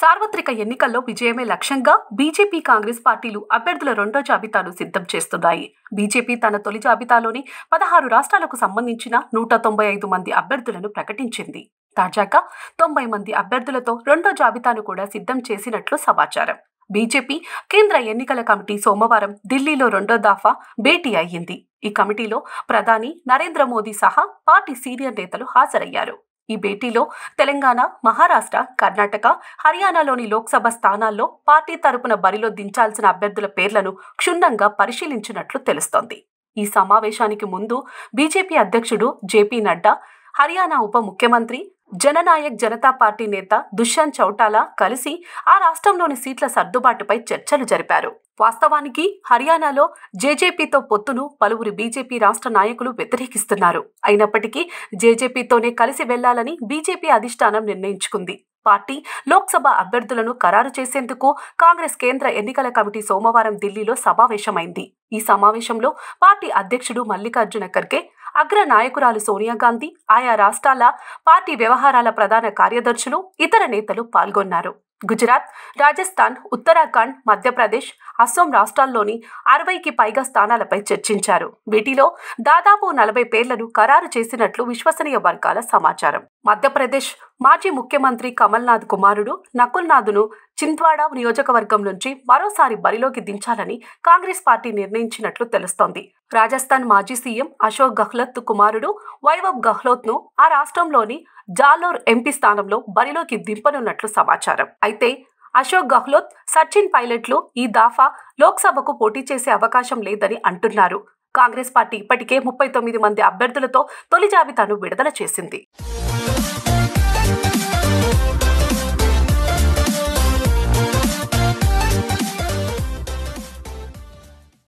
సార్వత్రిక ఎన్నికల్లో విజయమే లక్ష్యంగా బీజేపీ కాంగ్రెస్ పార్టీలు అభ్యర్థుల రెండో జాబితాను సిద్ధం చేస్తున్నాయి. బీజేపీ తన తొలి జాబితాలోని 16 రాష్ట్రాలకు సంబంధించిన 195 మంది అభ్యర్థులను ప్రకటించింది. తాజాగా 90 మంది అభ్యర్థులతో రెండో జాబితాను కూడా సిద్ధం చేసినట్లు సమాచారం. బీజేపీ కేంద్ర ఎన్నికల కమిటీ సోమవారం ఢిల్లీలో రెండో దఫా భేటీ అయ్యింది. ఈ కమిటీలో ప్రధాని నరేంద్ర మోదీ సహా పార్టీ సీనియర్ నేతలు హాజరయ్యారు. ఈ భేటీలో తెలంగాణ, మహారాష్ట్ర, కర్ణాటక, హర్యానాలోని లోక్సభ స్థానాల్లో పార్టీ తరపున బరిలో దించాల్సిన అభ్యర్థుల పేర్లను క్షుణ్ణంగా పరిశీలించినట్లు తెలుస్తోంది. ఈ సమావేశానికి ముందు బీజేపీ అధ్యక్షుడు జేపీ నడ్డా, హర్యానా ఉప ముఖ్యమంత్రి, జననాయక్ జనతా పార్టీ నేత దుష్యంత్ చౌటాలా కలిసి ఆ రాష్ట్రంలోని సీట్ల సర్దుబాటుపై చర్చలు జరిపారు. వాస్తవానికి హర్యానాలో జేజేపీతో పొత్తును పలువురు బీజేపీ రాష్ట్ర నాయకులు వ్యతిరేకిస్తున్నారు. అయినప్పటికీ జేజేపీతోనే కలిసి వెళ్లాలని బీజేపీ అధిష్టానం నిర్ణయించుకుంది. పార్టీ లోక్సభ అభ్యర్థులను ఖరారు చేసేందుకు కాంగ్రెస్ కేంద్ర ఎన్నికల కమిటీ సోమవారం ఢిల్లీలో సమావేశమైంది. ఈ సమావేశంలో పార్టీ అధ్యక్షుడు మల్లికార్జున ఖర్గే, అగ్ర నాయకురాలు సోనియా గాంధీ, ఆయా రాష్ట్రాల పార్టీ వ్యవహారాల ప్రధాన కార్యదర్శులు, ఇతర నేతలు పాల్గొన్నారు. గుజరాత్, రాజస్థాన్, ఉత్తరాఖండ్, మధ్యప్రదేశ్, అస్సోం రాష్ట్రాల్లోని 60కి పైగా స్థానాలపై చర్చించారు. వీటిలో దాదాపు 40 పేర్లను ఖరారు చేసినట్లు విశ్వసనీయ వర్గాల సమాచారం. మధ్యప్రదేశ్ మాజీ ముఖ్యమంత్రి కమల్నాథ్ కుమారుడు నకుల్నాథ్ను చింద్వాడా నియోజకవర్గం నుంచి మరోసారి బరిలోకి దించాలని కాంగ్రెస్ పార్టీ నిర్ణయించినట్లు తెలుస్తోంది. రాజస్థాన్ మాజీ సీఎం అశోక్ గెహ్లోట్ కుమారుడు వైభవ్ గెహ్లోట్ను ఆ రాష్ట్రంలోని జాలోర్ ఎంపీ స్థానంలో బరిలోకి దింపనున్నట్లు సమాచారం. అయితే అశోక్ గెహ్లోట్, సచిన్ పైలట్లు ఈ దఫా లోక్సభకు పోటీ చేసే అవకాశం లేదని అంటున్నారు. కాంగ్రెస్ పార్టీ ఇప్పటికే 39 మంది అభ్యర్థులతో తొలి జాబితాను విడుదల చేసింది.